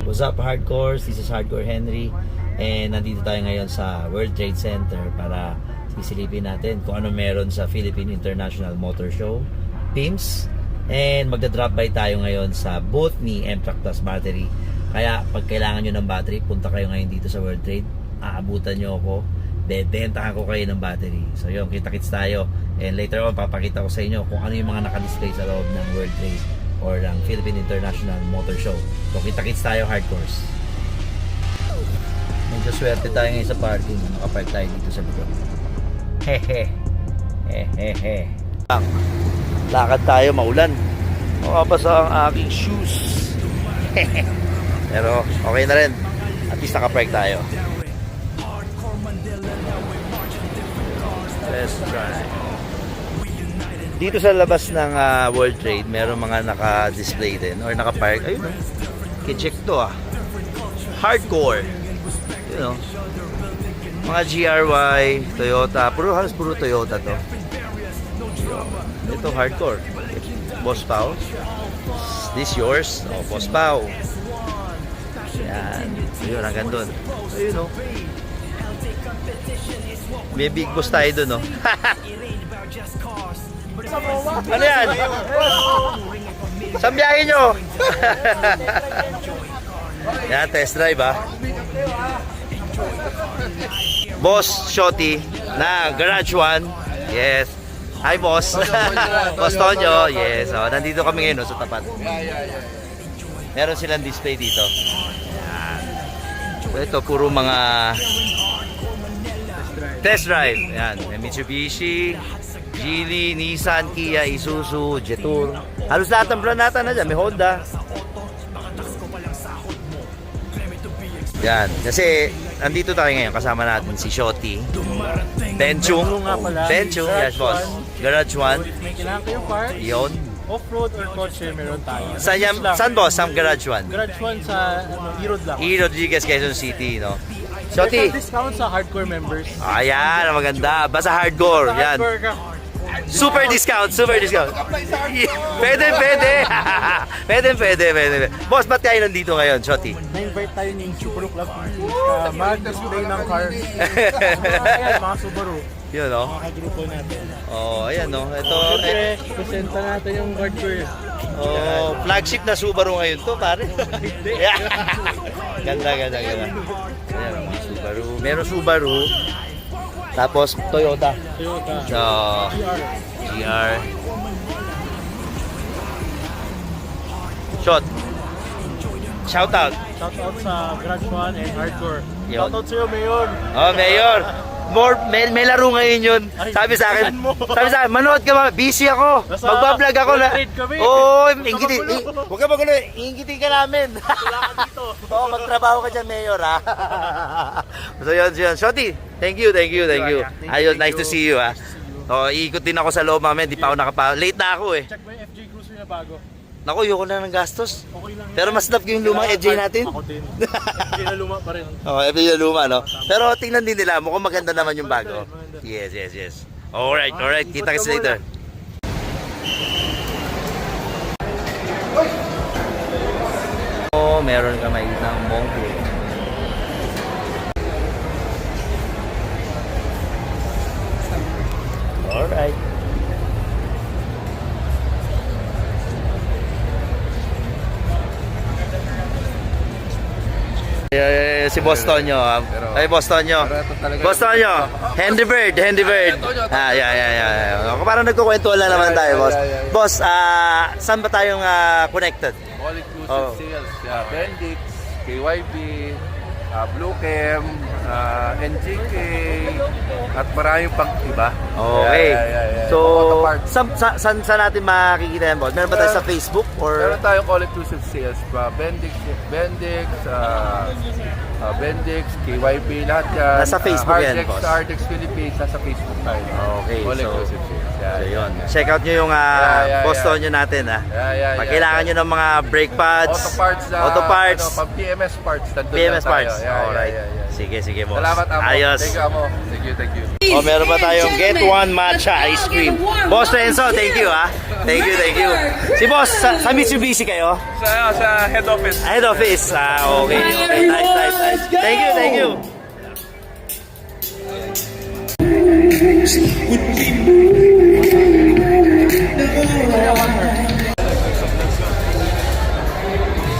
What's up, Hardcores? This is Hardcore Henry. And nandito tayo ngayon sa World Trade Center para sisilipin natin kung ano meron sa Philippine International Motor Show, PIMS. And magda-drop by tayo ngayon sa booth ni M-Track Plus Battery. Kaya pag kailangan nyo ng battery, punta kayo ngayon dito sa World Trade. Aabutan nyo ako. Bebentahan ko kayo ng battery. So yun, kita-kits tayo. And later on, papakita ko sa inyo kung ano yung mga nakadisplay sa loob ng World Trade or ng Philippine International Motor Show. So kita-kits tayo, Hardcores. Medyo swerte tayo ngayon sa parking. Nakapark tayo dito sa likod. Hehe. Hehehe. Lakad tayo, maulan. Makapasa ang aking shoes. Pero okay na rin. At least nakapark tayo. Let's try. Dito sa labas ng World Trade, meron mga naka-display din or naka-park. Ayun, i-check to Hardcore. You know, mga GRY, Toyota, halos puro Toyota to. Ito Hardcore. Boss Pao. This yours? Oh, Boss Pao. Yan. Ayun, hanggang doon. Ayun, no. May big boss tayo doon, no. Ano yan? Saan biyahe nyo? Yan, test drive Boss Shotty na Garage 1. Yes. Hi, boss. Boss Tonyo. Yes. So, nandito kami ngayon sa tapat. Meron silang display dito. Yan. So, ito puro mga test drive. Yan. May Mitsubishi, Geely, Nissan, Kia, Isuzu, Jetour. Halos lahat ng brand natin na dyan. May Honda. Yan. Kasi nandito tayo ngayon. Kasama natin si Shotty. Tenchung. Tenchung. Yes, boss. Garage 1. May kailangan kayong parts. Yun. Off-road or kotse meron tayo. Saan boss? Saan Garage 1? Garage 1 sa Erod lang. E. Rodriguez, Quezon City, no? Special Shotty. discount sa hardcore members. Ayan, maganda. Basta hardcore. Yan. Hardcore ka. Super discount, super discount. Pwede. Pwede. Boss, ba't kayo nandito ngayon, Shotty? Na-invite tayo ni Super Club mag-display ng car. Ayan, mga Subaru. Yun, no? Mga kagrupo natin. Oh, ayan, no? Ito, Siyempre, presenta natin yung hardcore. oh, flagship na Subaru ngayon to, pare. Ganda. Ayan, mga Subaru. Meron Subaru. Tapos, Toyota. Toyota. So, GR. Shout out. Shoutout sa Garage 1 and Hardcore. Yun. Shoutout sa'yo, Mayor. Oh, Mayor. May laro ngayon yun. Sabi sa akin, manood ka ba? Busy ako. Magbablog ako na. Oo, huwag ka magulo. Iingitin ka namin. Oo, magtrabaho ka dyan, Mayor, ha. So, yun. Shotty, thank you. Ayun, nice to see you, ha. So, iikot din ako sa loob, mami. Di pa ako late na ako, eh. Check mo yung FJ Cruiser na bago. Naku, ayoko na ng gastos. Okay lang. Pero mas love ko yung lumang FJ natin. Ako din. FJ na luma pa rin. Oh, FJ na luma, no? Pero tingnan din nila, mukhang maganda naman yung bago. Yes. Alright. Kita kasi later. Oh, meron ka makikitang monkey. Alright. Si Boss Tonyo. Ay, Boss Tonyo. Boss Tonyo. Henry Bird. Yeah. Parang nagkukwento lang naman tayo, boss. Boss, saan ba tayong connected? All inclusive sales. Bendix, KYB, Blue Chem, NGK, at maraming pang iba. Okay. So, Auto parts. saan natin makikita yan, boss? Meron ba tayo sa Facebook? Meron Or tayong all inclusive sales. Bendix, KYB, lahat yan. Nasa Facebook yan, boss. Hardex Philippines, nasa Facebook tayo. Okay, All so inclusive sales. Yeah, So yun, yeah. check out nyo yung Boston nyo natin Pag kailangan nyo ng mga brake pads, Auto parts, auto parts, pang PMS parts, nandun PMS lang tayo. parts. Alright. Sige boss. Salamat, Amo. Ayos. Thank you, Amo. Thank you. Oh, meron pa tayong Get One Matcha Ice Cream. Boss Renzo, thank you Thank you. Si boss, sa Mitsubishi kayo? Sa head office. Head office. Okay. Nice. Thank you.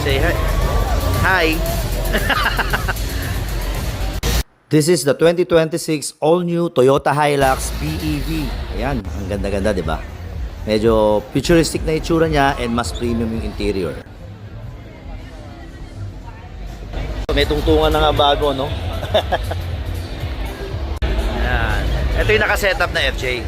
Say hi. Hi. This is the 2026 all-new Toyota Hilux BEV. Ayan, ang ganda-ganda, di ba? Medyo futuristic na itsura niya and mas premium yung interior. May tungtungan na nga bago, no? Ayan. Ito yung nakasetup na FJ.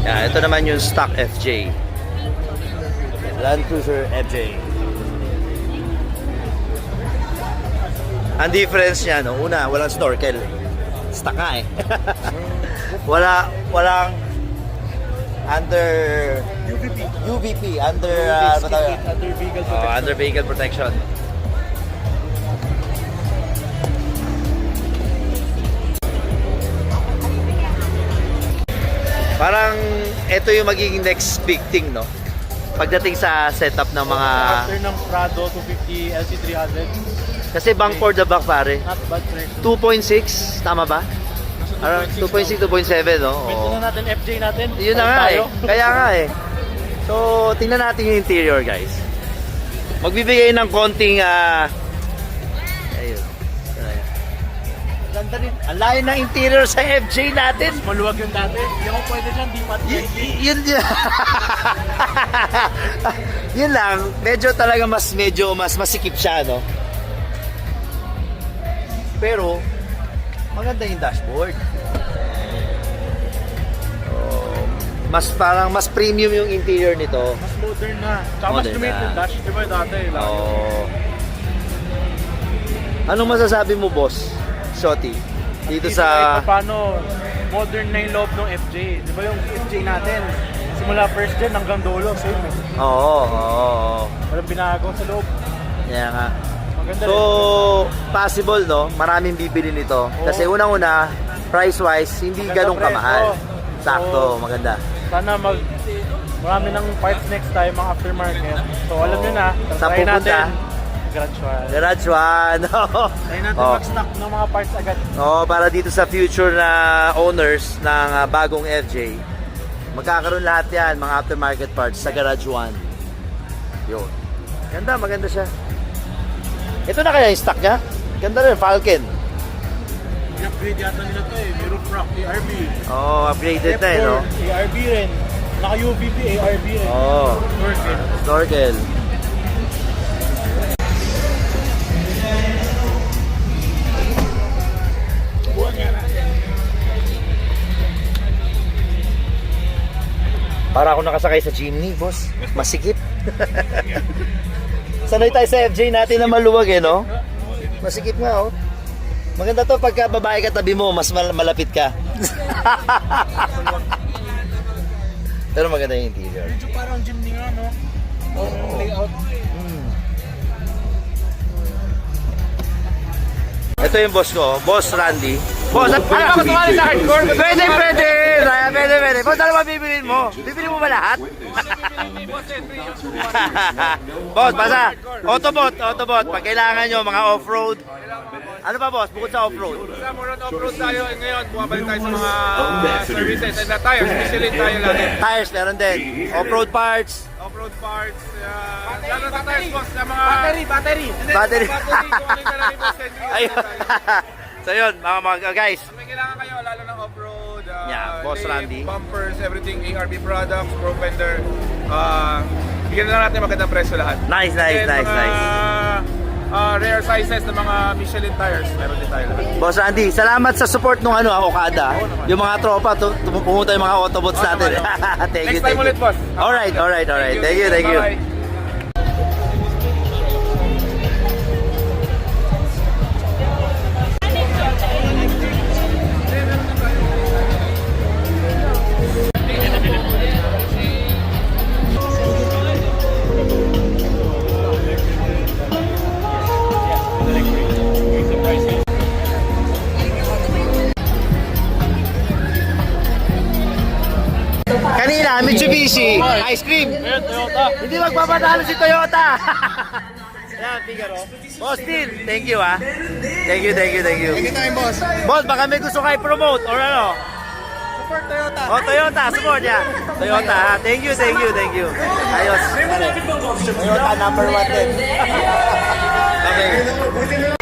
Ayan, ito naman yung stock FJ. Land Cruiser FJ. Ang difference niya, no? Una, walang snorkel. Stock nga walang under UVP under under vehicle protection. Parang ito yung magiging next big thing, no? Pagdating sa setup ng mga After ng Prado 250 LC300, kasi bang for the back pare. not bad version. 2.6 tama ba? Around 2.6 2.7 no? Kwento Oo. na natin FJ natin. Yun na nga Tayo. Kaya nga So, tingnan natin yung interior, guys. Magbibigay ng konting ayun. Ganda rin. Ang layo ng interior sa FJ natin. Maluwag yung dati. Hindi ako pwede dyan, di pa Yun yun lang. Medyo talaga mas masikip siya, no? Pero, maganda yung dashboard. Mas premium yung interior nito. Mas modern na. Tsaka mas Modern lumit na. yung dash. Di ba dati? Oo. Anong masasabi mo, boss? Shotty. Dito sa... Paano modern na yung loob ng FJ. Di ba yung FJ natin? Simula first gen hanggang dulo. Same eh. Oo. Walang binago sa loob. Kaya nga. Maganda So, possible, no? Maraming bibili nito. Kasi unang-una, price-wise, hindi Maganda ganun kamahal. presyo. Sakto, So, maganda. Sana marami ng parts next time, mga aftermarket. So alam nyo na, Saan try pupunta? natin. Gradual. Garage 1. Try natin Oh. mag-stock ng mga parts agad. Para dito sa future na owners ng bagong FJ, magkakaroon lahat yan, mga aftermarket parts sa Garage 1. Yun. Maganda siya. Ito na kaya yung stock niya? Ganda rin, Falcon. I-upgrade yata nila to eh. May roof rack, ARB. Upgraded na no? ARB rin. Naka-UVP, ARB rin. Work it. Snorkel. Para ako nakasakay sa Jimny, boss. Masikip. Sanay tayo sa FJ natin na maluwag no? Masikip nga Maganda to pagka babae ka tabi mo, mas malapit ka. Pero maganda yung interior. Medyo parang Jimny nga, no? Yung layout. Ito yung boss ko, Boss Randy. Boss, ano ka tumali sa hardcore? Pwede. Boss, ano ba bibilin mo? Bibili mo ba lahat? Boss, basta, Autobot. Pag kailangan nyo, mga off-road. Ano pa, boss? Bukod sa off-road. Sa more on off-road tayo ngayon, bumabalik tayo sa mga services and tires. Michelin tayo lagi. Tires, meron din. Off-road parts. Off-road parts. Lalo sa tires boss, sa mga... Battery. Kung ano yung karami boss, send nyo Ayun. tayo. So yun, mga guys. May kailangan kayo, lalo ng off-road. Yeah, Boss lane, Randy. bumpers, everything, ARB products, pro fender. Bigyan na lang natin magandang presyo lahat. Nice. Rare sizes ng mga Michelin tires, meron din tayo lahat. Boss Randy, salamat sa support nung Okada. Yung mga tropa, pumunta yung mga Autobots natin. Thank you. Next time ulit, boss. Alright. Thank you. Bye-bye. Mitsubishi, ice cream. Ayun, Toyota. Hindi magpapatalo si Toyota. Yan, Figaro. Boss Tin, thank you ah. Thank you. Anytime, boss. Boss, baka may gusto kayo promote or ano? Support Toyota. Oh, Toyota, support niya. Toyota, ha? Thank you. Ayos. Toyota number 1 din. Okay.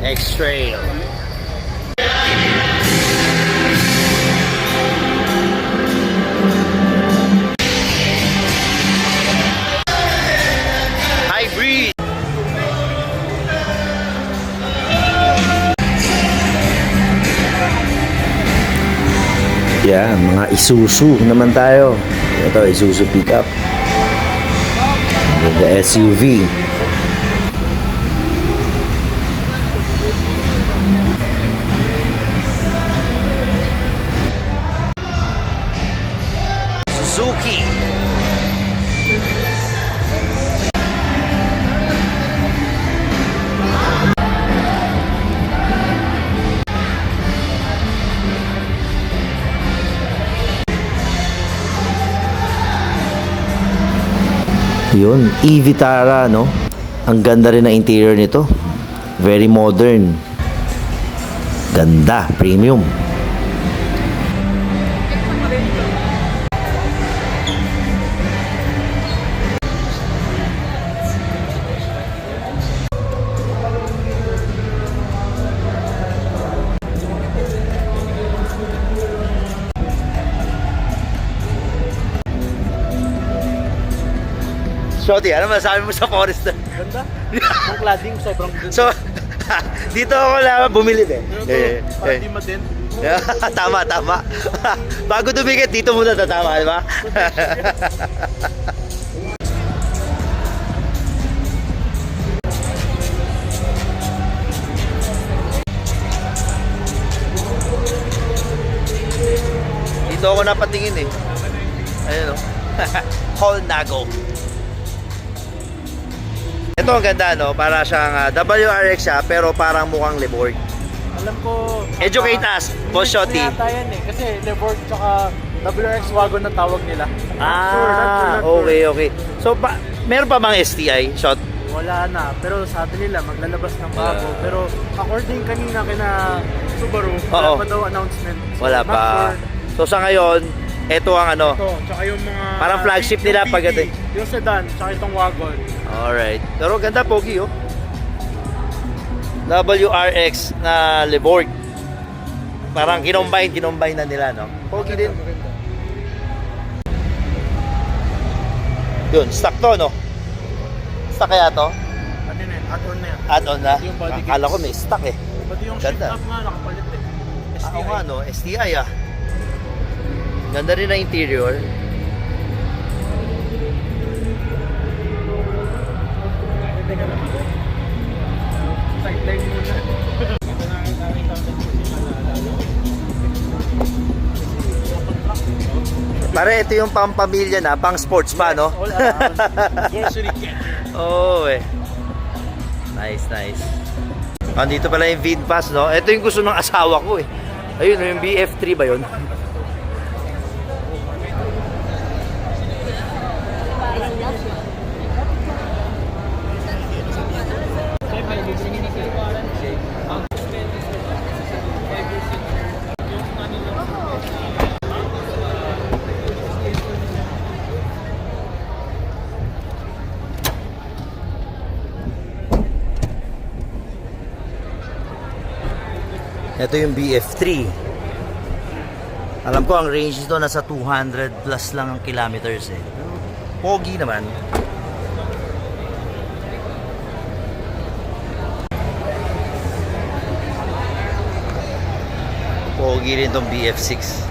X-Trail. Hybrid. Yan, mga Isuzu naman tayo. Ito, Isuzu pickup. The SUV. Suzuki. Yun, e-Vitara, no? Ang ganda rin ng interior nito. Very modern. Ganda, premium. Shorty, ano masasabi mo sa Forester? Ganda. Yung cladding, sobrang ganda. So, dito ako lang bumili eh. Para di madent. Tama. Bago dumikit, dito muna tatama, di ba? Dito ako napatingin eh. Ayun o. Colnago. Ito ang ganda, no? Para siyang WRX siya, pero parang mukhang Leborg. Alam ko... Educate us, Boss Shotty. Yata yan eh. Kasi Leborg tsaka WRX wagon na tawag nila. Ah, okay. So, meron pa bang STI shot? Wala na. Pero sabi nila maglalabas ng bago. Pero according kanina kina Subaru, wala pa daw announcement. So, Wala not pa. sure. So, sa ngayon, ito ang ano. Ito, tsaka yung mga... Parang flagship nila yung pag ito. Yung sedan, tsaka itong wagon. Alright. Pero ganda, pogi, oh. WRX na Leborg. Parang kinombine na nila, no? Pogi din. Yun, stock to, no? Stock kaya to? Ano na yun? Add-on na yan. Add-on na? Yung body kit. Akala ko may stock eh. Pati yung Ganda. shift up nga, nakapalit eh. Ako nga, no? STI, ah. Ganda rin na interior. Sideline muna. Pare, ito yung pampamilya na, pang sports pa, no? All around. Grocery kit. Oo, eh. Nice. Andito pala yung VinFast, no? Ito yung gusto ng asawa ko, eh. Ayun, yung BF3 ba yun? Ito yung BF3. Alam ko ang range nito nasa 200 plus lang ang kilometers eh. Pogi naman. Pogi rin tong BF6.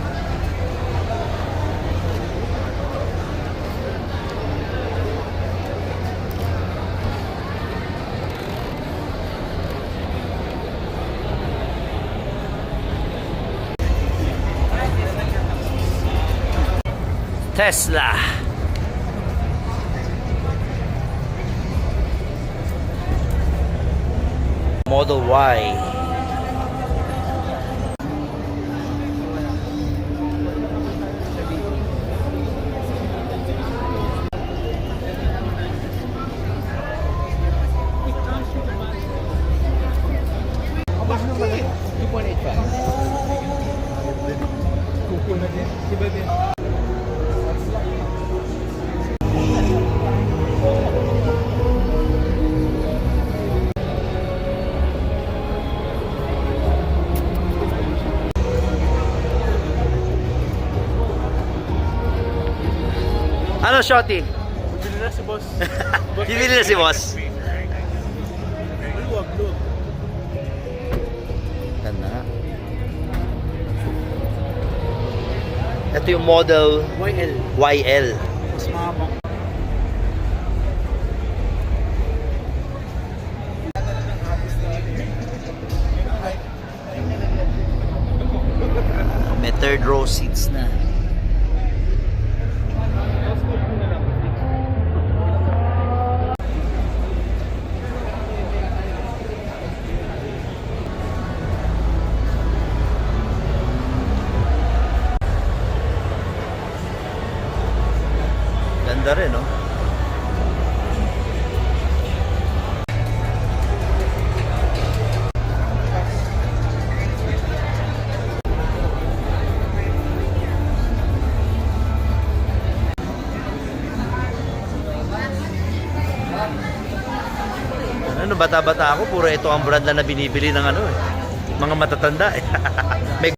Tesla. Model Y. Ano, Shotty? Bili na si boss. Bibili na si boss. Luwag. Ganda nga. Ito yung model YL. YL. Mas mahaba. May third row seats na. Ganda rin, no? Ano, bata-bata ako, puro ito ang brand na binibili ng ano eh. Mga matatanda eh. May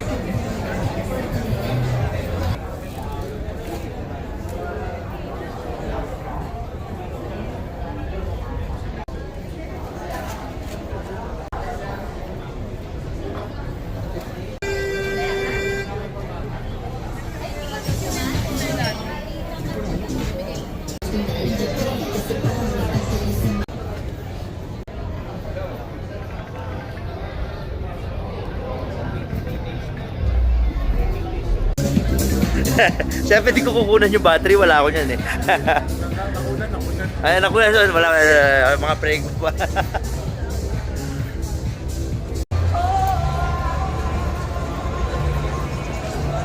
Siyempre di ko kukunan yung battery, wala ako niyan eh. Ay, nakunan, wala, mga prego pa.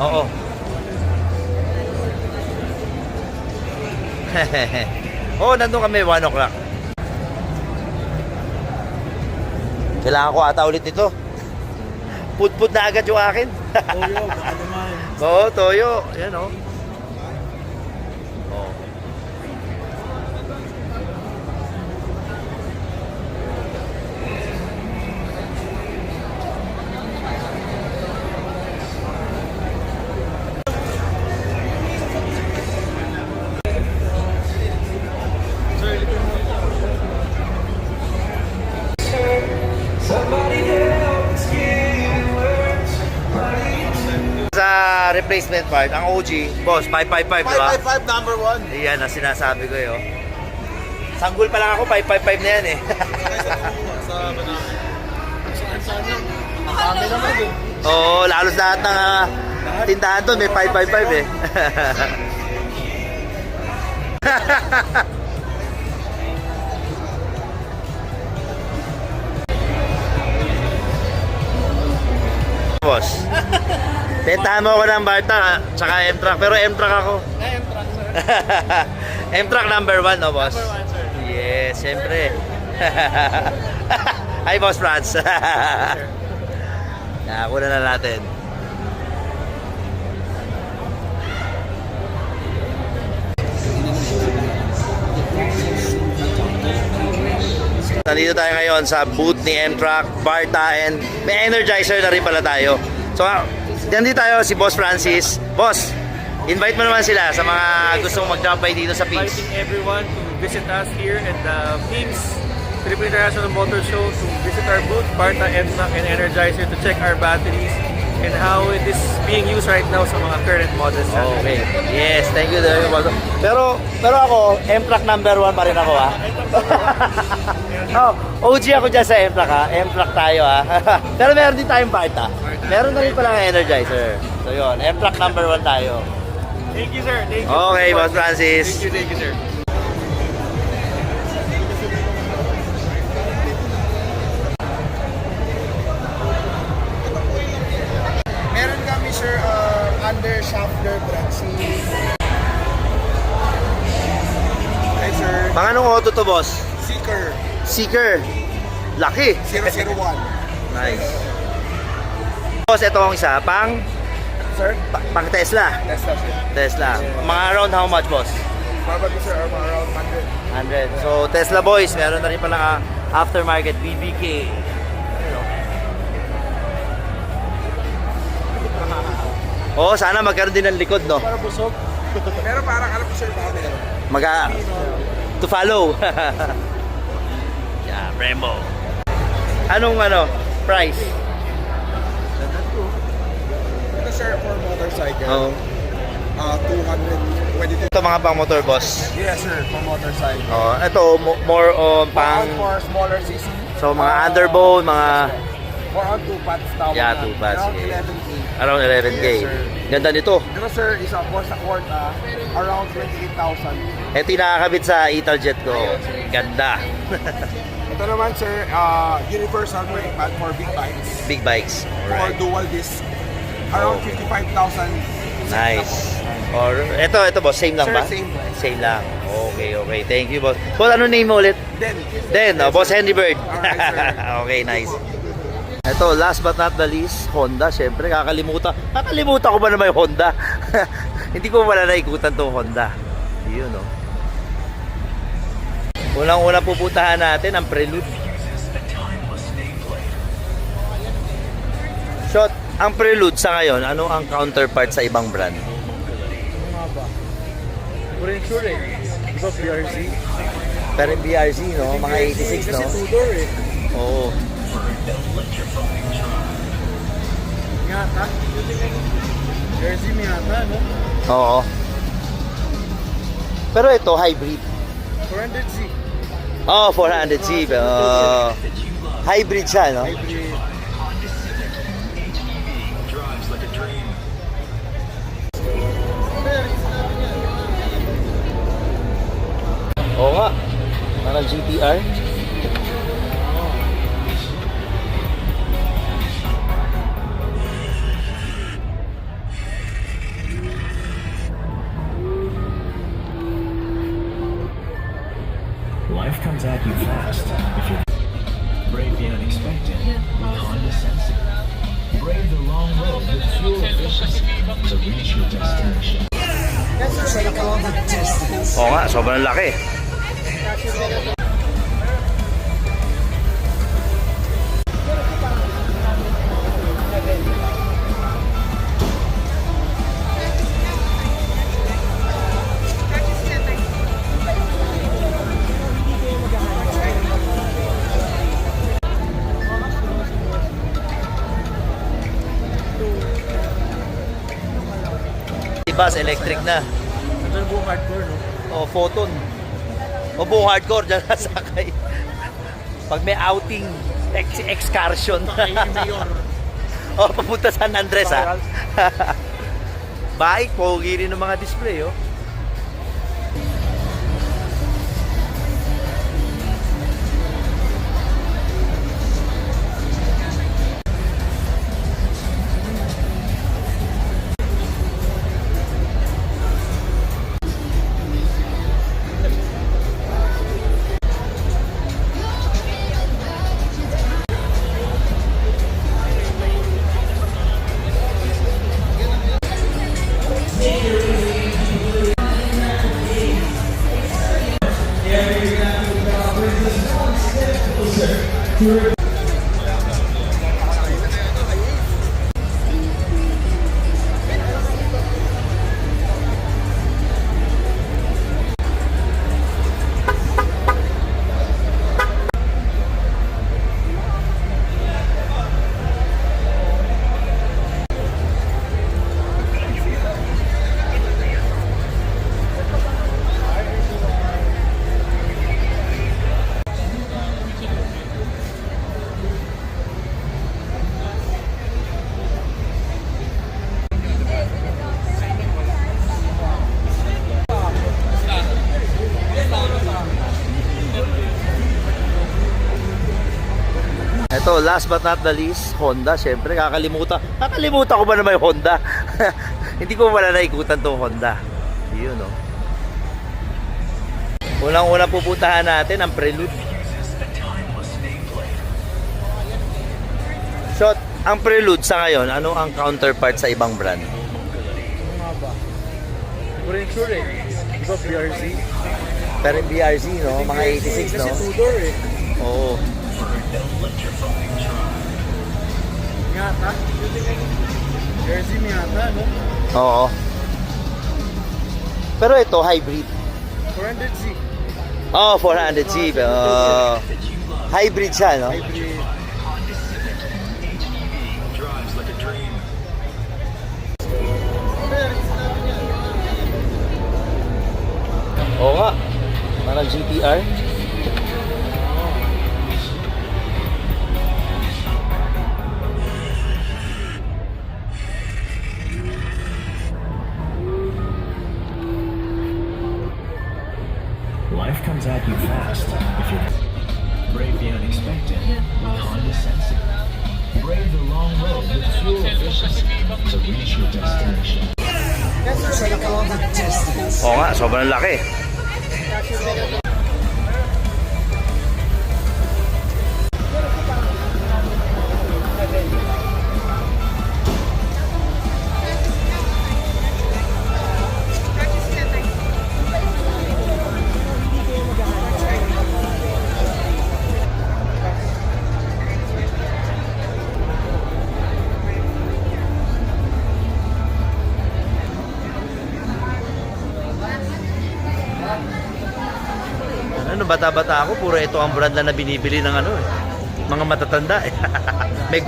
Oo. Oo, nandun kami 1 o'clock. Kailangan ko ata ulit ito. Put-put na agad yung akin. Toyo, baka naman. Oo, toyo. Yan o. Oh. Sa replacement part, ang OG, boss, 555, di ba? 555 number 1. Iyan ang sinasabi ko yun. Sanggol pa lang ako, 555 na yan eh. Kami naman din. Oo, lalos lahat ng tindahan doon, may 555 eh. Boss, bentahan mo ako ng Barta, tsaka M-Track, pero M-Track ako. M-Track, sir. M-Track number 1, no, boss? Number 1, sir. Yes, siyempre. Hi, Boss Franz. Nakakuha na natin. Nandito tayo ngayon sa booth ni M-Track, Barta, and may Energizer na rin pala tayo. So, nandito tayo si Boss Francis. Boss, invite mo naman sila sa mga gustong mag-drop by dito sa Pins. Inviting everyone to visit us here at the PIMS Philippine International Motor Show, to visit our booth, Barta, M-Track, and Energizer, to check our batteries and how it is being used right now sa mga current models. Okay. Yes, thank you. Pero ako, M-Track number 1 pa rin ako ha. Oh, OG ako dyan sa M-Track ha. M-Track tayo ha. Pero meron din tayong Barta. Meron na rin pala ng Energizer. So yun, M-Track number 1 tayo. Thank you, sir. Thank you. Okay, Boss Francis. Thank you, sir. Meron kami sir under Schaffler Bratzi. Okay sir, Mga anong auto to, boss? Seeker Seeker. Laki. 001. Nice. Boss, ito ang isa. Pang Sir, pang Tesla. Tesla sir. Tesla. Mga around how much, boss? Probably sir around 100. 100. So, Tesla boys, meron na rin pala aftermarket BBK. Oh, sana magkaroon din ng likod, no? Para busog. Pero parang alam ko sir, baka meron. To follow. Yeah, Brembo. Anong price? Ito sir, for motorcycle, Oh. 222. Ito mga pang motor, boss. Yes sir, for motorcycle. Oh, ito more on pang For smaller CC. so mga underbone, mga For on 2 pads tawag Yeah, na. 2 pads, Around yeah. 11K. around 11K. Yes, sir. Ganda nito. Ito sir, isa for sa Corta, around 28,000. Ito yung nakakabit sa Italjet ko. Ganda. Ito naman sir, universal brake pad for big bikes. Big bikes. For Alright. dual disc, around 55,000. Nice. Or ito boss, same lang Sir, ba? same price. Same lang. Okay. Thank you, boss. Boss, ano name mo ulit? Then, Boss Henry Bird. Alright, sir. Okay, nice. Ito, last but not the least, Honda. Siyempre, kakalimutan ko ba na may Honda? Hindi ko wala naikutan tong Honda. Yun, no? Unang-una pupuntahan natin ang Prelude. Shot, ang Prelude sa ngayon, ano ang counterpart sa ibang brand? For sure eh. Di ba BRZ? Pero yung BRZ, no? Mga 86, no? two-door eh. Oo. Miyata. BRZ Miyata, no? Oo. Pero ito, hybrid. 400Z. Oh, 400C. Hybrid siya, no? Oo nga. Parang GTR. Life comes at you fast. If you're brave the unexpected with Honda Sensing. Brave the long road with fuel efficiency to reach your destination. Oo nga, sobrang laki. Bus electric na. Ito yung buong hardcore, no? O, photon. O, buong hardcore dyan nasakay. Pag may outing, excursion. O, papunta San Andres, ha? Bike, pogi rin ng mga display, oh. Ito, last but not the least, Honda. Siyempre, kakalimutan ko ba na may Honda? Hindi ko wala naikutan tong Honda. Yun, no? Unang-una pupuntahan natin ang Prelude. Shot, ang Prelude sa ngayon, ano ang counterpart sa ibang brand? Wala yung sure eh. Di ba BRZ? Pero yung BRZ, no? Mga 86, no? two-door eh. Oo. Miyata. BRZ Miyata, no? Oo. Pero ito, hybrid. 400Z. Oh, 400C. Hybrid siya, no? Oo nga. Parang GTR. Life comes at you fast if you're brave the unexpected with Honda Sensing. Brave the long road with fuel efficiency to reach your destination. Oo nga, sobrang laki. Ano, bata-bata ako, puro ito ang brand na binibili ng ano eh. Mga matatanda eh. May...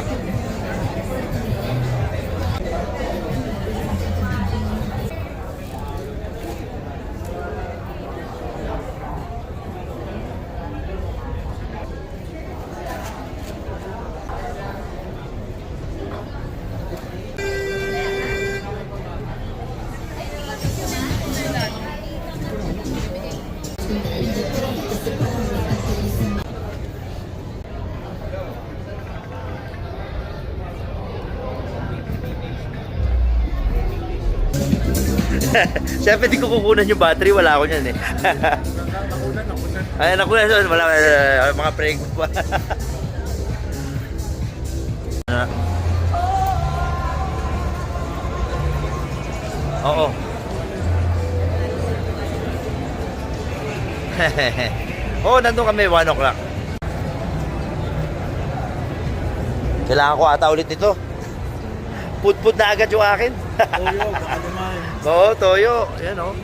Siyempre, di ko kukunan yung battery. Wala ako niyan eh. Ay, nakunan. Wala, mga prank pa. Oo. Oo, nandun kami 1 o'clock. Kailangan ko ata ulit nito. Put-put na agad yung akin. Toyo, baka naman. Oo, toyo. Yan o. Oh.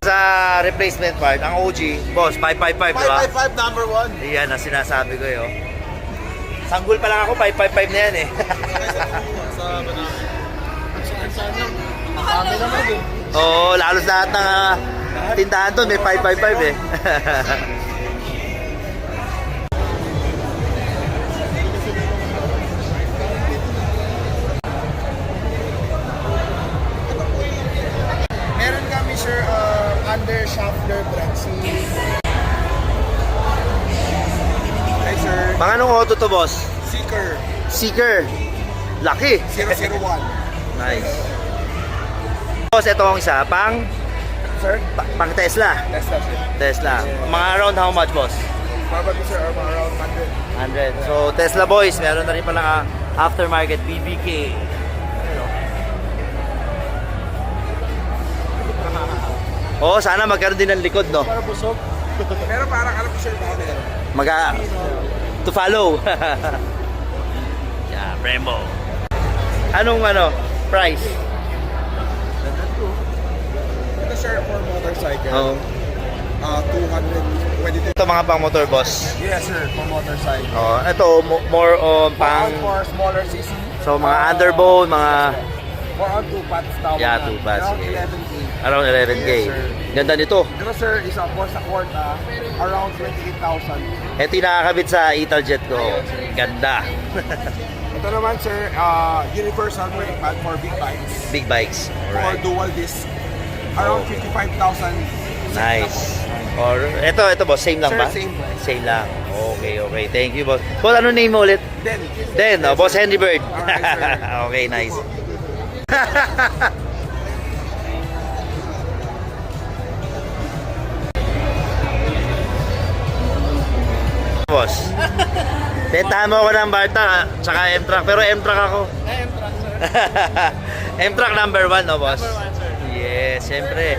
Sa replacement part, ang OG, boss, 555, di ba? 555 number 1. Iyan ang sinasabi ko yun. Sanggol pa lang ako, 555 na yan eh. Kami naman eh. Oo, lalos lahat ng tindahan doon, may 555 eh. Meron kami, sir, under Schaffler brand. Hi, sir. Mga anong auto to, boss? Seeker Seeker. Laki. 001. Nice. Boss, ito ang isa, pang Sir, pang Tesla. Tesla, sir. Tesla. Mga around how much, boss? Probably, sir, around 100. 100. So, Tesla boys, meron na rin pala aftermarket BBK. Oo, sana magkaroon din ng likod, no? Para busog. Pero parang alam ko, sir, baka may ganun. To follow. Yeah, Brembo. Anong price? Ito, sir, for motorcycle. Oo. 222. Ito mga pang motor boss. Yes sir, for motorcycle. Oh, ito more on pang For smaller CC. so mga underbone, mga For on 2 pads tawag Yeah, na. 2 pads, Around yeah. 11K. around 11K. Yes, sir. Ganda nito. Dito sir, isa po sa Quarta, around 28,000. Ito yung nakakabit sa Italjet ko. Ganda. Ito naman sir, universal brake pad for big bikes. Big bikes. For Alright. dual disc. Around 55,000. Nice. Or ito boss, same lang Sir, ba? same price. Same lang. Okay. Thank you boss. Boss, ano name mo ulit? Then, Oh, Boss Henry Bird. Alright, sir. Okay, nice. Boss. Bentahan mo ako ng Barta, tsaka M-Track. Pero M-Track ako. M-Track, sir. M-Track number 1, no, boss? Number 1, sir. Yes, siyempre.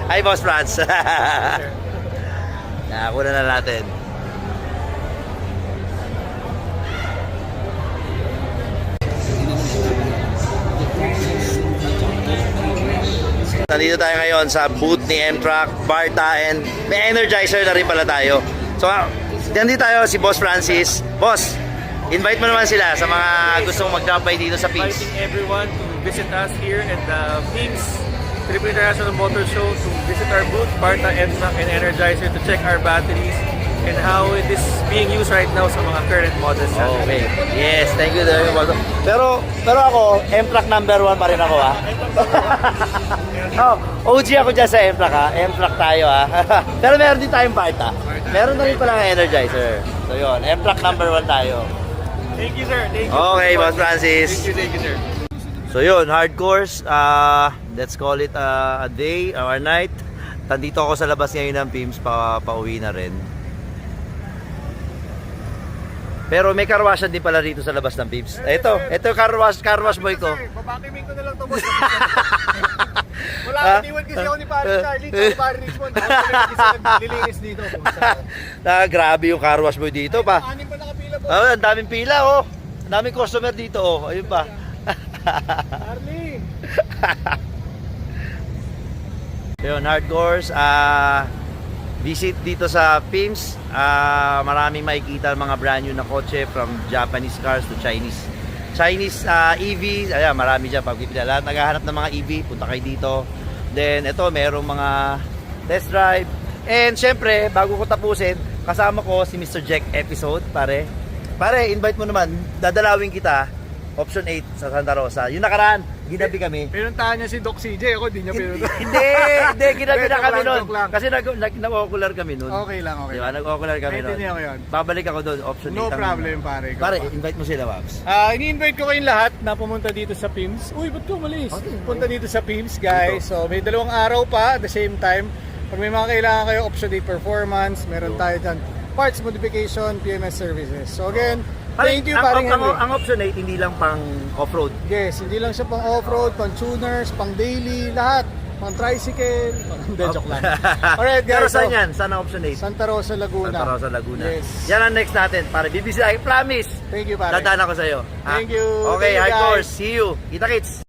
Hi, Boss Franz. Nakakuna na natin. Nandito tayo ngayon sa booth ni M-Track, Barta, and may Energizer na rin pala tayo. So, nandito tayo si Boss Francis. Boss, invite mo naman sila sa mga gustong mag-drop by dito sa Pings. Inviting everyone to visit us here at the PIMS Philippine International Motor Show, to visit our booth, Barta, NMAX, and Energizer, to check our batteries and how it is being used right now sa mga current models. Okay. Yes, thank you very much. Pero ako, M-Track number 1 pa rin ako, ha. OG ako dyan sa M-Track, ha. M-Track tayo, ha. Pero meron din tayong Barta. Meron na rin pala ng Energizer. So yun, M-Track number 1 tayo. Thank you, sir. Thank you. Okay, Boss Francis. Thank you, sir. So yun, hardcores, let's call it a day or a night. Tandito ako sa labas ngayon ng PIMS, pauwi na rin. Pero may carwashan din pala dito sa labas ng PIMS. Ito carwash boy ko. Babakimin ko na lang ito, boss. Wala, iniwan kasi ako ni Paris Charlie, ni Paris Richmond. Ako lilinis dito. Grabe yung carwash boy dito pa. Anim pa nakapila, boss. Ang daming pila, oh. Ang daming customer dito, oh. Ayun pa. Charlie! Yun, hardcores, visit dito sa PIMS. Maraming makikita mga brand new na kotse, from Japanese cars to Chinese EV. Ayan, marami dyan pagpipila. Lahat naghahanap ng mga EV, punta kayo dito. Then ito, merong mga test drive. And syempre, bago ko tapusin, kasama ko si Mr. Jack episode. Pare, invite mo naman, dadalawin kita option 8 sa Santa Rosa. Yung nakaraan, ginabi kami. Pinuntahan niya si Doc CJ, ako di niya pinuntahan. Hindi, ginabi na kami nun. Joke lang. Kasi nag-ocular kami nun. Okay lang. Diba, nag-ocular kami nun. Naintindihan ko yun. Babalik ako doon, option 8. No ang- problem, pare. Pare, invite mo sila, Wabs. Ini-invite ko kayong lahat na pumunta dito sa PIMS. Uy, ba't ka umalis? Okay. Punta dito sa PIMS, guys. So, may 2 araw pa at the same time. Pag may mga kailangan kayo, option 8 performance, meron tayo dyan parts modification, PMS services. So again, thank you, paring Henry. Ang option 8, hindi lang pang off-road. Yes, hindi lang siya pang off-road, pang tuners, pang daily, lahat. Pang tricycle, pang joke lang. Alright guys, Pero saan yan? Saan ang option 8? Santa Rosa, Laguna. Santa Rosa, Laguna. Yes. Yan ang next natin. Para bibisi tayo. Promise. Thank you, pare. Dadaan ako sa'yo. Thank you. Okay, Thank you, high course. guys. See you. Kita kits.